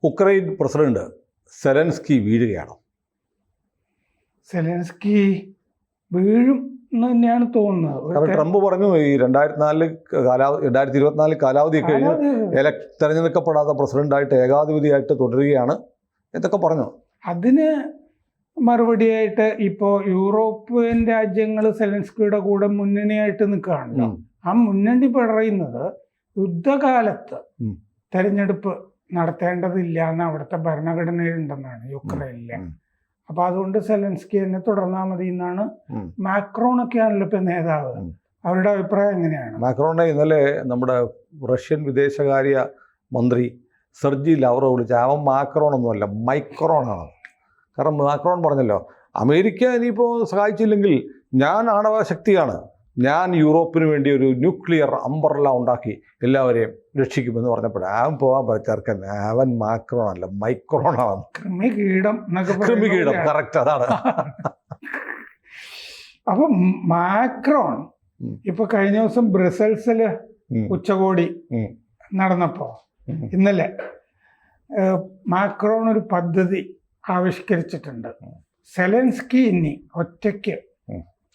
Ukraine president Zelensky വീഴുകയാണ്. Zelensky വീഴും എന്ന് തന്നെയാണ് തോന്നുന്നത്. കാരണം ട്രംപ് പറഞ്ഞു ഈ 2024 കാലാവധി കഴിഞ്ഞ് തെരഞ്ഞെടുക്കപ്പെടാത്ത പ്രസിഡന്റായിട്ട് ഏകാധിപതിയായിട്ട് തുടരുകയാണ് എന്നൊക്കെ പറഞ്ഞു. അതിന് മറുപടിയായിട്ട് ഇപ്പോൾ യൂറോപ്യൻ രാജ്യങ്ങൾ സെലൻസ്കിയുടെ കൂടെ മുന്നണിയായിട്ട് നിൽക്കുകയാണല്ലോ. ആ മുന്നണി പറയുന്നത് യുദ്ധകാലത്ത് തെരഞ്ഞെടുപ്പ് നടത്തേണ്ടതില്ല എന്ന് അവിടുത്തെ ഭരണഘടനയിലുണ്ടെന്നാണ് യുക്രൈനിലെ. അപ്പൊ അതുകൊണ്ട് സെലൻസ്കി തന്നെ തുടർന്നാൽ മതി എന്നാണ്. മാക്രോണൊക്കെയാണല്ലോ ഇപ്പൊ നേതാവ്. അവരുടെ അഭിപ്രായം എങ്ങനെയാണ്? മാക്രോണെ ഇന്നലെ നമ്മുടെ റഷ്യൻ വിദേശകാര്യ മന്ത്രി സെർജി ലാവ്റോവ് വിളിച്ച അവൻ മാക്രോണൊന്നുമല്ല, മൈക്രോണാണ്. കാരണം മാക്രോൺ പറഞ്ഞല്ലോ, അമേരിക്ക ഇനിയിപ്പോൾ സഹായിച്ചില്ലെങ്കിൽ ഞാൻ ആണവശക്തിയാണ്, ഞാൻ യൂറോപ്പിന് വേണ്ടി ഒരു ന്യൂക്ലിയർ അംബ്രല്ല ഉണ്ടാക്കി എല്ലാവരെയും രക്ഷിക്കുമെന്ന് പറഞ്ഞപ്പോൾ അവൻ പോകാൻ ചേർക്കാൻ അവൻ മാക്രോൺ അല്ല, മൈക്രോണാണ്. കൃമികീടം, കറക്റ്റ്, അതാണ്. അപ്പൊ മാക്രോൺ ഇപ്പൊ കഴിഞ്ഞ ദിവസം ബ്രസൽസില് ഉച്ചകോടി നടന്നപ്പോ ഇന്നലെ മാക്രോൺ ഒരു പദ്ധതി ആവിഷ്കരിച്ചിട്ടുണ്ട്. സെലൻസ്കി ഇനി ഒറ്റയ്ക്ക്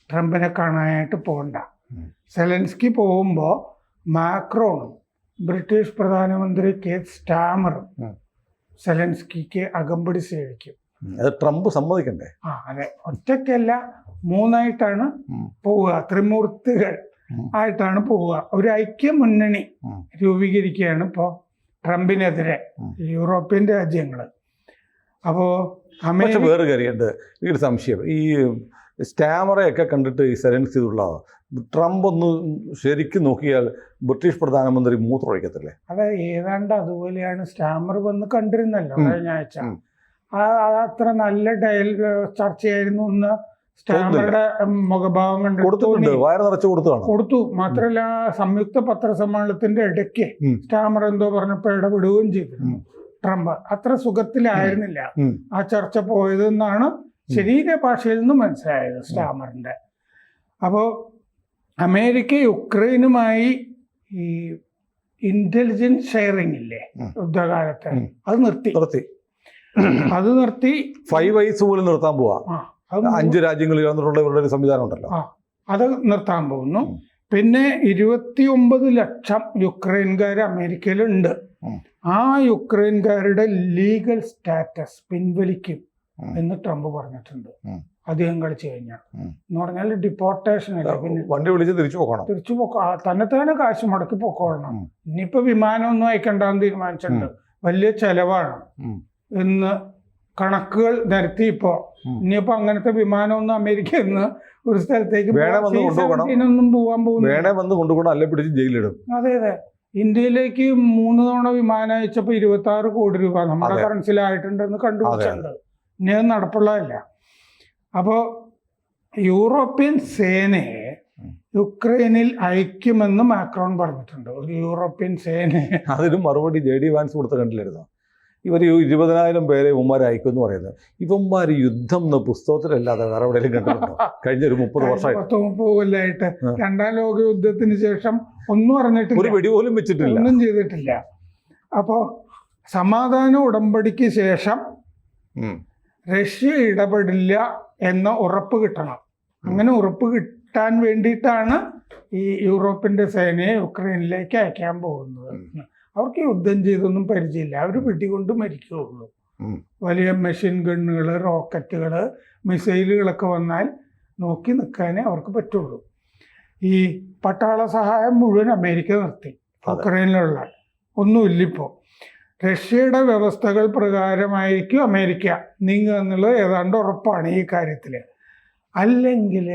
ട്രംപിനെ കാണാനായിട്ട് പോകണ്ട. സെലൻസ്കി പോകുമ്പോൾ മാക്രോണും ബ്രിട്ടീഷ് പ്രധാനമന്ത്രി കേറ്റ് സ്റ്റാമറും സെലൻസ്കിക്ക് അകമ്പടി സേവിക്കും. അത് ട്രംപ് സമ്മതിക്കണ്ടേ? അതെ, ഒറ്റയ്ക്കല്ല, 3ആയിട്ടാണ് പോവുക, ത്രിമൂർത്തികൾ ആയിട്ടാണ് പോവുക. ഒരു ഐക്യ മുന്നണി രൂപീകരിക്കുകയാണ് ഇപ്പോൾ ട്രംപിനെതിരെ യൂറോപ്യൻ രാജ്യങ്ങൾ. അപ്പോൾ വേറെ കാര്യമുണ്ട്, എനിക്കൊരു സംശയം. ഈ സ്റ്റാമറയൊക്കെ കണ്ടിട്ട് ഈ സെലൻസ്കി ഉള്ളതാണ്. ട്രംപ് ഒന്ന് ശരിക്കും നോക്കിയാൽ ബ്രിട്ടീഷ് പ്രധാനമന്ത്രി മൂത്രമൊഴിക്കത്തില്ലേ? അതെ, ഏതാണ്ട് അതുപോലെയാണ്. സ്റ്റാമർ വന്ന് കണ്ടിരുന്നല്ലോ കഴിഞ്ഞ ആഴ്ച. അത്ര നല്ല ചർച്ചയായിരുന്നു എന്ന് സ്റ്റാമറുടെ മുഖഭാവം കണ്ടിട്ട് വയറ് നിറച്ച് കൊടുത്തു. മാത്രമല്ല, സംയുക്ത പത്രസമ്മേളനത്തിന്റെ ഇടയ്ക്ക് സ്റ്റാമർ എന്തോ പറഞ്ഞപ്പോൾ ഇടപെടുകയും ചെയ്തിരുന്നു. ട്രംപ് അത്ര സുഖത്തിലായിരുന്നില്ല ആ ചർച്ച പോയതെന്നാണ് ശരീരഭാഷയിൽ നിന്ന് മനസ്സിലായത് സ്റ്റാമറിന്റെ. അപ്പോൾ അമേരിക്ക യുക്രൈനുമായി ഈ ഇന്റലിജൻസ് ഷെയറിംഗ് ഇല്ലേ യുദ്ധകാലത്ത്, അത് നിർത്തി. 5 വയസ്സ് പോലും നിർത്താൻ പോവാ. 5 രാജ്യങ്ങളിൽ വന്നിട്ടുള്ള ഇവരുടെ ഒരു സംവിധാനം ഉണ്ടല്ലോ, അത് നിർത്താൻ പോകുന്നു. പിന്നെ 29 ലക്ഷം യുക്രൈൻകാർ അമേരിക്കയിലുണ്ട്. ആ യുക്രൈൻകാരുടെ ലീഗൽ സ്റ്റാറ്റസ് പിൻവലിക്കും എന്ന് ട്രംപ് പറഞ്ഞിട്ടുണ്ട്. അധികം കളിച്ചു കഴിഞ്ഞാൽ എന്ന് പറഞ്ഞാൽ ഡിപ്പോർട്ടേഷൻ അല്ല, പിന്നെ വണ്ടി വിളിച്ച് തിരിച്ചു തന്നെ കാശ് മുടക്കി പൊക്കോളണം. ഇനിയിപ്പോ വിമാനമൊന്നും അയക്കണ്ടെന്ന് തീരുമാനിച്ചിട്ടുണ്ട്. വലിയ ചെലവാണ് എന്ന് കണക്കുകൾ നിരത്തി. ഇനിയിപ്പോ അങ്ങനത്തെ വിമാനമൊന്നും അമേരിക്ക ഇന്ന് ഒരു സ്ഥലത്തേക്ക് പോകാൻ പോകുന്നു. അതെ അതെ, ഇന്ത്യയിലേക്ക് 3 തവണ വിമാനം അയച്ചപ്പോ 26 കോടി രൂപ നമ്മുടെ കറൻസിലായിട്ടുണ്ടെന്ന് കണ്ടുപിടിച്ചിട്ടുണ്ട്. ഇനി അത് നടപ്പുള്ളതല്ല. അപ്പോൾ യൂറോപ്യൻ സേനയെ യുക്രൈനിൽ അയക്കുമെന്ന് മാക്രോൺ പറഞ്ഞിട്ടുണ്ട്. ഒരു യൂറോപ്യൻ സേനയെ. അതിന് മറുപടി JD വാൻസ് കൊടുത്ത കണ്ടില്ലായിരുന്നു. ഇവർ 20,000 പേരെ ഇവന്മാർ അയക്കുമെന്ന് പറയുന്നത്. ഇവന്മാർ യുദ്ധം എന്ന പുസ്തകത്തിലല്ലാതെ വേറെ എവിടെയെങ്കിലും കണ്ടിട്ടുണ്ടോ? കഴിഞ്ഞ ഒരു 30 വർഷമായിട്ട് 2ാം ലോക യുദ്ധത്തിന് ശേഷം ഒന്നും അറിഞ്ഞിട്ടില്ല, ഒരു വെടി പോലും വെച്ചിട്ടില്ല, ഒന്നും ചെയ്തിട്ടില്ല. അപ്പോൾ സമാധാന ഉടമ്പടിക്ക് ശേഷം റഷ്യ ഇടപെടില്ല എന്ന ഉറപ്പ് കിട്ടണം. അങ്ങനെ ഉറപ്പ് കിട്ടാൻ വേണ്ടിയിട്ടാണ് ഈ യൂറോപ്പിന്റെ സേനയെ യുക്രൈനിലേക്ക് അയക്കാൻ പോകുന്നത്. അവർക്ക് യുദ്ധം ചെയ്തൊന്നും പരിചയമില്ല, അവർ വെടികൊണ്ട് മരിക്കുകയുള്ളൂ. വലിയ മെഷീൻ ഗണ്ണുകൾ, റോക്കറ്റുകൾ, മിസൈലുകളൊക്കെ വന്നാൽ നോക്കി നിൽക്കാനേ അവർക്ക് പറ്റുള്ളൂ. ഈ പട്ടാള സഹായം മുഴുവൻ അമേരിക്ക നിർത്തി. ഉക്രൈനിലുള്ള ഒന്നുമില്ലിപ്പോൾ. റഷ്യയുടെ വ്യവസ്ഥകൾ പ്രകാരമായിരിക്കും അമേരിക്ക നീങ്ങുക എന്നുള്ളത് ഏതാണ്ട് ഉറപ്പാണ് ഈ കാര്യത്തിൽ. അല്ലെങ്കിൽ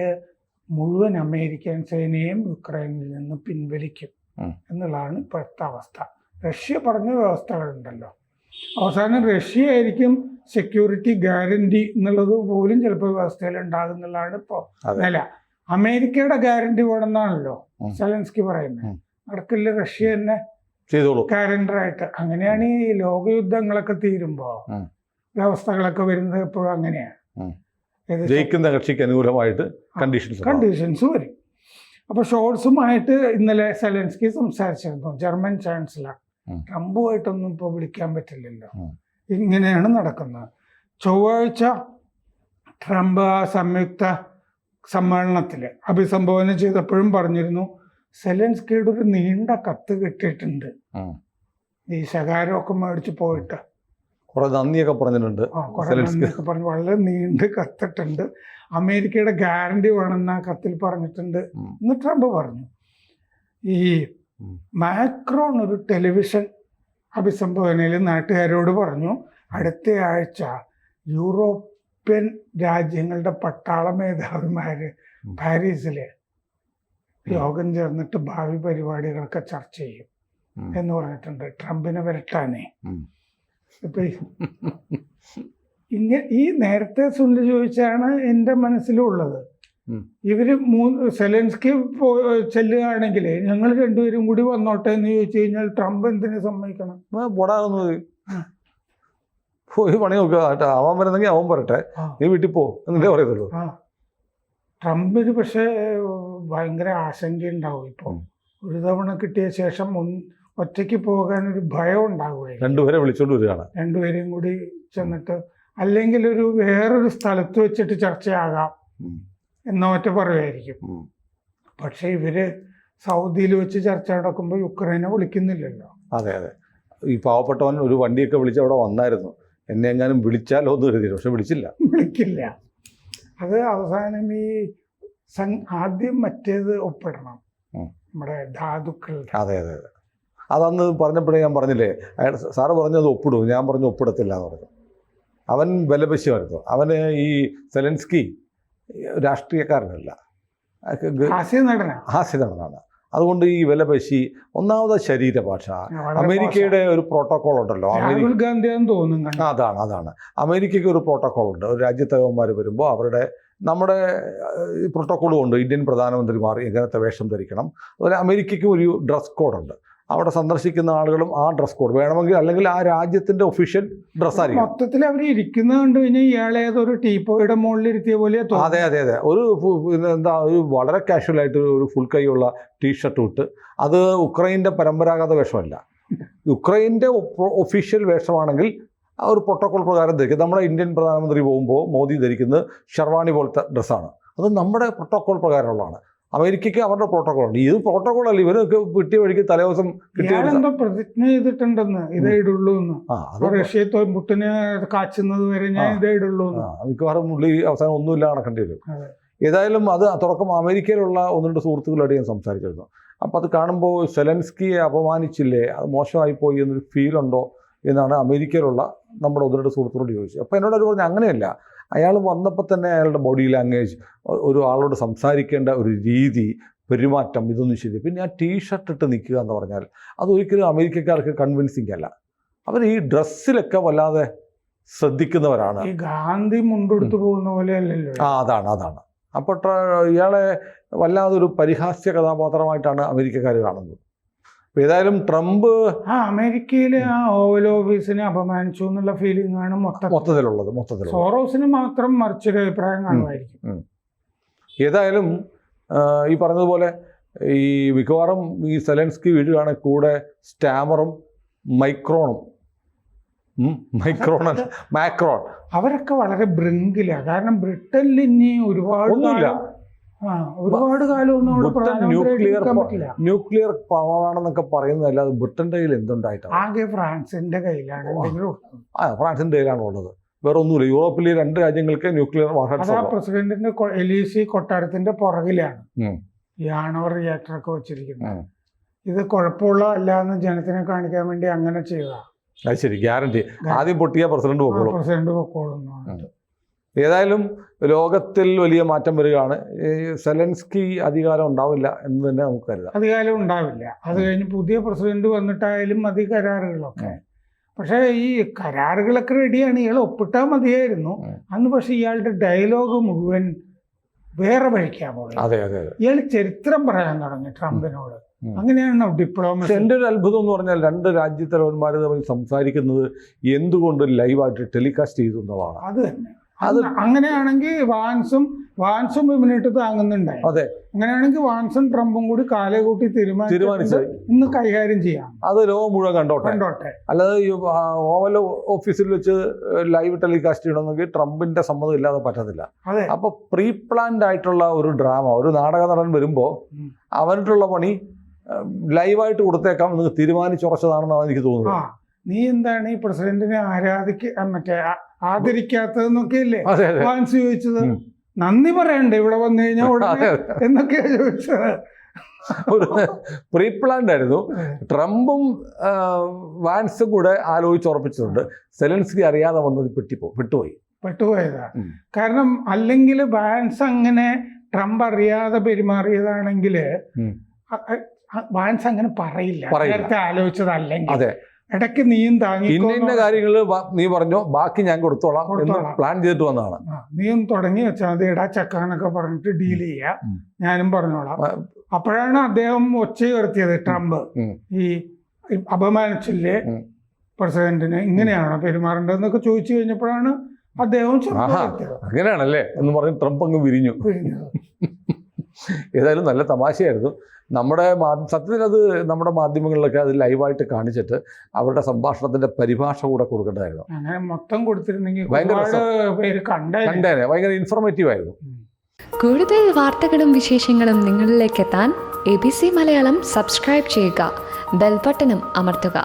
മുഴുവൻ അമേരിക്കൻ സേനയും യുക്രൈനിൽ നിന്ന് പിൻവലിക്കും എന്നുള്ളതാണ് ഇപ്പോഴത്തെ അവസ്ഥ. റഷ്യ പറഞ്ഞ വ്യവസ്ഥകളുണ്ടല്ലോ, അവസാനം റഷ്യ ആയിരിക്കും സെക്യൂരിറ്റി ഗ്യാരണ്ടി എന്നുള്ളത് പോലും ചിലപ്പോൾ വ്യവസ്ഥയിൽ ഉണ്ടാകുന്നുള്ളതാണ് ഇപ്പോൾ നില. അമേരിക്കയുടെ ഗ്യാരണ്ടി വേണമെന്നാണല്ലോ സെലൻസ്കി പറയുന്നത്. നടക്കില്ല, റഷ്യ തന്നെ കാലണ്ടറായിട്ട്. അങ്ങനെയാണ് ഈ ലോകയുദ്ധങ്ങളൊക്കെ തീരുമ്പോ വ്യവസ്ഥകളൊക്കെ വരുന്നത് എപ്പോഴും അങ്ങനെയാണ്. ജയിക്കുന്ന കക്ഷിക്ക് അനുകൂലമായിട്ട് കണ്ടീഷൻസ് വരും. അപ്പോൾ ഷോൾസുമായിട്ട് ഇന്നലെ സെലൻസ്കി സംസാരിച്ചിരുന്നു, ജർമ്മൻ ചാൻസലർ. ട്രംപുമായിട്ടൊന്നും ഇപ്പോൾ വിളിക്കാൻ പറ്റില്ലല്ലോ. ഉം. ഇങ്ങനെയാണ് നടക്കുന്നത്. ചൊവ്വാഴ്ച ട്രംപ് ആ സംയുക്ത സമ്മേളനത്തിൽ അഭിസംബോധന ചെയ്തപ്പോഴും പറഞ്ഞിരുന്നു, സെലൻസ്കിയുടെ ഒരു നീണ്ട കത്ത് കിട്ടിയിട്ടുണ്ട്, ഈ ശകാരമൊക്കെ മേടിച്ച് പോയിട്ട് കുറെ നന്ദിയൊക്കെ പറഞ്ഞിട്ടുണ്ട്. കുറെ നന്ദിയൊക്കെ പറഞ്ഞു, വളരെ നീണ്ട് കത്തിട്ടുണ്ട്, അമേരിക്കയുടെ ഗ്യാരണ്ടി വേണമെന്ന് ആ കത്തിൽ പറഞ്ഞിട്ടുണ്ട് എന്ന് ട്രംപ് പറഞ്ഞു. ഈ മാക്രോൺ ഒരു ടെലിവിഷൻ അഭിസംബോധനയിൽ നാട്ടുകാരോട് പറഞ്ഞു, അടുത്ത ആഴ്ച യൂറോപ്യൻ രാജ്യങ്ങളുടെ പട്ടാള മേധാവിമാര് പാരീസിൽ യോഗം ചേർന്നിട്ട് ഭാവി പരിപാടികളൊക്കെ ചർച്ച ചെയ്യും എന്ന് പറഞ്ഞിട്ടുണ്ട്, ട്രംപിനെ വരട്ടാനേ. ഇപ്പൊ ഈ നേരത്തെ സുനിൽ ചോദിച്ചാണ് എൻ്റെ മനസ്സിലുള്ളത്. ഇവര് സെലൻസ്കി ചെല്ലുകയാണെങ്കിൽ ഞങ്ങൾ രണ്ടുപേരും കൂടി വന്നോട്ടെ എന്ന് ചോദിച്ചു കഴിഞ്ഞാൽ ട്രംപ് എന്തിനു സമ്മതിക്കണം? പോയി പണി നോക്കുക, അവൻ വരുന്നെങ്കിൽ അവൻ പറയട്ടെ, നീ വീട്ടിൽ പോ എന്നല്ലേ പറയത്തുള്ളൂ. ട്രംപിന് പക്ഷേ ഭയങ്കര ആശങ്കയുണ്ടാവും. ഇപ്പം ഒരു തവണ കിട്ടിയ ശേഷം ഒറ്റയ്ക്ക് പോകാനൊരു ഭയം ഉണ്ടാവുകയാണ്. രണ്ടുപേരെ വിളിച്ചോണ്ട് വരികയാണ്, രണ്ടുപേരെയും കൂടി ചെന്നിട്ട് അല്ലെങ്കിൽ വേറൊരു സ്ഥലത്ത് വെച്ചിട്ട് ചർച്ചയാകാം എന്നൊറ്റ പറയുമായിരിക്കും. പക്ഷെ ഇവര് സൗദിയിൽ വെച്ച് ചർച്ച നടക്കുമ്പോൾ യുക്രൈനെ വിളിക്കുന്നില്ലല്ലോ. അതെ അതെ, ഈ പാവപ്പെട്ടവൻ ഒരു വണ്ടിയൊക്കെ വിളിച്ച് അവിടെ വന്നായിരുന്നു, എന്നെ എങ്ങാനും വിളിച്ചാലോ എന്ന് കരുതിയിരുന്നു, പക്ഷെ വിളിക്കില്ല. അത് അവസാനം ആദ്യം മറ്റേത് ഒപ്പിടണം, നമ്മുടെ ധാതുക്കളുടെ. അതെ അതെ അതെ, അതന്ന് പറഞ്ഞപ്പോഴേ ഞാൻ പറഞ്ഞില്ലേ, അയാൾ സാറ് പറഞ്ഞത് ഒപ്പിടും, ഞാൻ പറഞ്ഞു ഒപ്പിടത്തില്ല എന്ന് പറഞ്ഞു. അവൻ ബലപശിയായിരുന്നു. അവന് ഈ സെലൻസ്കി രാഷ്ട്രീയക്കാരനല്ല, ഹാസ്യ നടനാണ്. അതുകൊണ്ട് ഈ വിലപശി, ഒന്നാമത് ശരീരഭാഷ, അമേരിക്കയുടെ ഒരു പ്രോട്ടോക്കോൾ ഉണ്ടല്ലോ, രാഹുൽ ഗാന്ധിയാന്ന് തോന്നുന്നു. അതാണ് അമേരിക്കയ്ക്ക് ഒരു പ്രോട്ടോക്കോൾ ഉണ്ട്. ഒരു രാജ്യത്തലവന്മാർ വരുമ്പോൾ നമ്മുടെ പ്രോട്ടോക്കോളും ഉണ്ട്. ഇന്ത്യൻ പ്രധാനമന്ത്രിമാർ എങ്ങനത്തെ വേഷം ധരിക്കണം, അതുപോലെ അമേരിക്കയ്ക്കും ഒരു ഡ്രസ് കോഡുണ്ട്. അവിടെ സന്ദർശിക്കുന്ന ആളുകളും ആ ഡ്രസ് കോഡ് വേണമെങ്കിൽ, അല്ലെങ്കിൽ ആ രാജ്യത്തിന്റെ ഒഫീഷ്യൽ ഡ്രസ്സായിരിക്കും. മൊത്തത്തിൽ അവർ ഇരിക്കുന്നത് കണ്ടു കഴിഞ്ഞാൽ ഇയാളെ ഏതൊരു ടീപ്പോയുടെ മുകളിൽ ഇരുത്തിയ പോലെ. അതെ അതെ അതെ, ഒരു വളരെ കാഷ്വൽ ആയിട്ട് ഒരു ഫുൾ കൈയുള്ള ടീഷർട്ട് ഇട്ട്, അത് ഉക്രൈൻ്റെ പരമ്പരാഗത വേഷമല്ല, യുക്രൈൻ്റെ ഒഫീഷ്യൽ വേഷമാണെങ്കിൽ ആ ഒരു പ്രോട്ടോകോൾ പ്രകാരം ധരിക്കും. നമ്മുടെ ഇന്ത്യൻ പ്രധാനമന്ത്രി പോകുമ്പോൾ മോദി ധരിക്കുന്നത് ഷെർവാണി പോലത്തെ ഡ്രസ്സാണ്, അത് നമ്മുടെ പ്രോട്ടോകോൾ പ്രകാരമുള്ളതാണ്. അമേരിക്കയ്ക്ക് അവരുടെ പ്രോട്ടോകോൾ ഉണ്ട്. ഇത് പ്രോട്ടോകോൾ അല്ല, ഇവരൊക്കെ കിട്ടിയ വഴിക്ക് തലേദിവസം പ്രതിജ്ഞ ചെയ്തിട്ടുണ്ടെന്ന്, ഇതേ ഇടുള്ളൂ എന്ന്. റഷ്യത്തെ പുട്ടിനെ കാച്ചുന്നത് വരെ ഞാൻ ഇതേ ഇടുള്ളൂ. മിക്കവാറും പുള്ളി അവസാനം ഒന്നുമില്ല നടക്കേണ്ടി വരും. ഏതായാലും അത് തുടക്കം അമേരിക്കയിലുള്ള ഒന്ന് രണ്ട് സുഹൃത്തുക്കളായിട്ട് ഞാൻ സംസാരിച്ചിരുന്നു. അപ്പോൾ അത് കാണുമ്പോൾ സെലൻസ്കിയെ അപമാനിച്ചില്ലേ, അത് മോശമായി പോയി എന്നൊരു ഫീലുണ്ടോ എന്നാണ് അമേരിക്കയിലുള്ള നമ്മുടെ ഒന്ന് രണ്ട് സുഹൃത്തുക്കളോട് ചോദിച്ചത്. അപ്പോൾ എന്നോട് അവർ പറഞ്ഞു, അങ്ങനെയല്ല, അയാൾ വന്നപ്പോൾ തന്നെ അയാളുടെ ബോഡി ലാംഗ്വേജ്, ഒരു ആളോട് സംസാരിക്കേണ്ട ഒരു രീതി, പെരുമാറ്റം, ഇതൊന്നും ശരി. പിന്നെ ആ ടീഷർട്ട് ഇട്ട് നിൽക്കുക എന്ന് പറഞ്ഞാൽ അതൊരിക്കലും അമേരിക്കക്കാർക്ക് കൺവിൻസിങ് അല്ല. അവർ ഈ ഡ്രസ്സിലൊക്കെ വല്ലാതെ ശ്രദ്ധിക്കുന്നവരാണ്. ഈ ഗാന്ധി മുണ്ടെടുത്ത് പോകുന്ന പോലെ അല്ലല്ലോ. അതാണ്. അപ്പോൾ ഇയാളെ വല്ലാതൊരു പരിഹാസ്യ കഥാപാത്രമായിട്ടാണ് അമേരിക്കക്കാർ കാണുന്നത്. ഏതായാലും ട്രംപ് അമേരിക്കയിലെ ആ ഓവൽ ഓഫീസിനെ അപമാനിച്ചു എന്നുള്ള ഫീലിംഗ് ആണ് മൊത്തത്തിലുള്ളത്. സോറോസിന് മാത്രം മറിച്ചൊരു അഭിപ്രായം കാണുമായിരിക്കും. ഏതായാലും ഈ പറഞ്ഞതുപോലെ ഈ മിക്കവാറും ഈ സെലൻസ്കി വീഴുകയാണെങ്കിൽ കൂടെ സ്റ്റാമറും മാക്രോൺ അവരൊക്കെ വളരെ ബ്രിങ്കിലാണ്. കാരണം ബ്രിട്ടനിൽ ഇനി ഒരുപാട് കാലം ന്യൂക്ലിയർ പവറാണെന്നൊക്കെ പറയുന്നതല്ലാതെ ബ്രിട്ടന്റെ കയ്യിൽ എന്തുണ്ടായിട്ടാണ്? ആകെ ഫ്രാൻസിന്റെ കയ്യിലാണ്. ഫ്രാൻസിന്റെ കയ്യിലാണ് ഉള്ളത്, വേറെ ഒന്നുമില്ല. യൂറോപ്പിലെ 2 രാജ്യങ്ങൾക്ക് ന്യൂക്ലിയർ വാഹനം. പ്രസിഡന്റിന്റെ എലീസി കൊട്ടാരത്തിന്റെ പുറകിലാണ് ഈ ആണവ റിയാക്ടറൊക്കെ വെച്ചിരിക്കുന്നത്. ഇത് കുഴപ്പമുള്ളതല്ല എന്ന് ജനത്തിനെ കാണിക്കാൻ വേണ്ടി അങ്ങനെ ചെയ്തതാ. അത് ശരി, ഗ്യാരണ്ടി. ആദ്യം പൊട്ടിയ പ്രസിഡന്റ് പൊക്കോളും. ഏതായാലും ലോകത്തിൽ വലിയ മാറ്റം വരികയാണ്. സെലൻസ്കി അധികാരം ഉണ്ടാവില്ല എന്ന് തന്നെ നമുക്ക് കരുതാം. അധികാരം ഉണ്ടാവില്ല. അത് കഴിഞ്ഞ് പുതിയ പ്രസിഡന്റ് വന്നിട്ടായാലും മതി കരാറുകളൊക്കെ. പക്ഷേ ഈ കരാറുകളൊക്കെ റെഡിയാണ്, ഇയാൾ ഒപ്പിട്ടാൽ മതിയായിരുന്നു അന്ന്. പക്ഷെ ഇയാളുടെ ഡയലോഗ് മുഴുവൻ വേറെ വഴിക്കാൻ പോകുന്നത്. അതെ അതെ അതെ, ഇയാൾ ചരിത്രം പറയാൻ തുടങ്ങി ട്രംപിനോട്. അങ്ങനെയാണ് ഡിപ്ലോമസി. എൻ്റെ ഒരു അത്ഭുതം എന്ന് പറഞ്ഞാൽ 2 രാജ്യത്തലവന്മാർ തമ്മിൽ സംസാരിക്കുന്നത് എന്തുകൊണ്ട് ലൈവായിട്ട് ടെലികാസ്റ്റ് ചെയ്തു എന്നുള്ളതാണ്. അത് തന്നെ അങ്ങനെയാണെങ്കിൽ വാൻസും ഇവനിട്ട് താങ്ങുന്നുണ്ടായി. അതെ, അങ്ങനെയാണെങ്കിൽ വാൻസും ട്രംപും കൂടി കാലേ കൂട്ടി തീരുമാനിച്ച് ഇന്ന് കൈകാര്യം ചെയ്യാം. അത് ലോകം മുഴുവൻ കണ്ടോട്ടെ. അല്ലാതെ ഈ ഓവൽ ഓഫീസിൽ വെച്ച് ലൈവ് ടെലികാസ്റ്റ് ചെയ്യണമെങ്കിൽ ട്രംപിന്റെ സമ്മതം ഇല്ലാതെ പറ്റത്തില്ല. അപ്പൊ പ്രീ പ്ലാൻഡ് ആയിട്ടുള്ള ഒരു ഡ്രാമ, ഒരു നാടക നടൻ വരുമ്പോ അവനിട്ടുള്ള പണി ലൈവായിട്ട് കൊടുത്തേക്കാം എന്ന് തീരുമാനിച്ചുറച്ചതാണെന്നാണ് എനിക്ക് തോന്നുന്നത്. നീ എന്താണ് ഈ പ്രസിഡന്റിനെ ആദരിക്കാത്തതെന്നൊക്കെയല്ലേ വാൻസ് ചോദിച്ചത്? നന്ദി പറയണ്ടേ ഇവിടെ വന്നു കഴിഞ്ഞാൽ ഉടനെ എന്നൊക്കെയാ ചോദിച്ചത്. ഒരു പ്രീ പ്ലാൻഡ് ആയിരുന്നു. ട്രംപും വാൻസും കൂടെ ആലോചിച്ചുറപ്പിച്ചിട്ടുണ്ട്. സെലൻസ്കി അറിയാതെ വന്നത് പെട്ടുപോയതാ. കാരണം അല്ലെങ്കിൽ വാൻസ് അങ്ങനെ ട്രംപ് അറിയാതെ പെരുമാറിയതാണെങ്കിൽ വാൻസ് അങ്ങനെ പറയില്ല, നേരത്തെ ആലോചിച്ചതല്ലെങ്കിൽ. ഇടയ്ക്ക് നീയും താങ്ങി ഇന്ന കാര്യങ്ങൾ നീ പറഞ്ഞോ, ബാക്കി ഞാൻ കൊടുത്തോളാം പ്ലാൻ ചെയ്തിട്ട് വന്നതാണ്. നീയും തുടങ്ങി വെച്ചാൽ മതി, ഇടാ ചക്കാന്നൊക്കെ പറഞ്ഞിട്ട് ഡീൽ ചെയ്യാം, ഞാനും പറഞ്ഞോളാം. അപ്പോഴാണ് അദ്ദേഹം ഒച്ചയുയർത്തിയത്, ട്രംപ് ഈ അപമാനിച്ചില്ലേ പ്രസിഡന്റിന്, ഇങ്ങനെയാണോ പെരുമാറേണ്ടതെന്നൊക്കെ ചോദിച്ചു കഴിഞ്ഞപ്പോഴാണ് അദ്ദേഹം അങ്ങനെയാണല്ലേ എന്ന് പറഞ്ഞ് ട്രംപ് അങ്ങ് വിരിഞ്ഞു. ഏതായാലും നല്ല തമാശയായിരുന്നു. നമ്മുടെ സത്യത്തിൽ അത് നമ്മുടെ മാധ്യമങ്ങളിലൊക്കെ അത് ലൈവായിട്ട് കാണിച്ചിട്ട് അവരുടെ സംഭാഷണത്തിന്റെ പരിഭാഷ കൂടെ കൊടുക്കേണ്ടതായിരുന്നു. അങ്ങനെ മൊത്തം കൊടുത്തിരുന്നെങ്കിൽ കണ്ടേനെ, ഭയങ്കര ഇൻഫോർമേറ്റീവ് ആയിരുന്നു. കൂടുതൽ വാർത്തകളും വിശേഷങ്ങളും നിങ്ങളിലേക്ക് എത്താൻ ABC മലയാളം സബ്സ്ക്രൈബ് ചെയ്യുക, ബെൽ ബട്ടണും അമർത്തുക.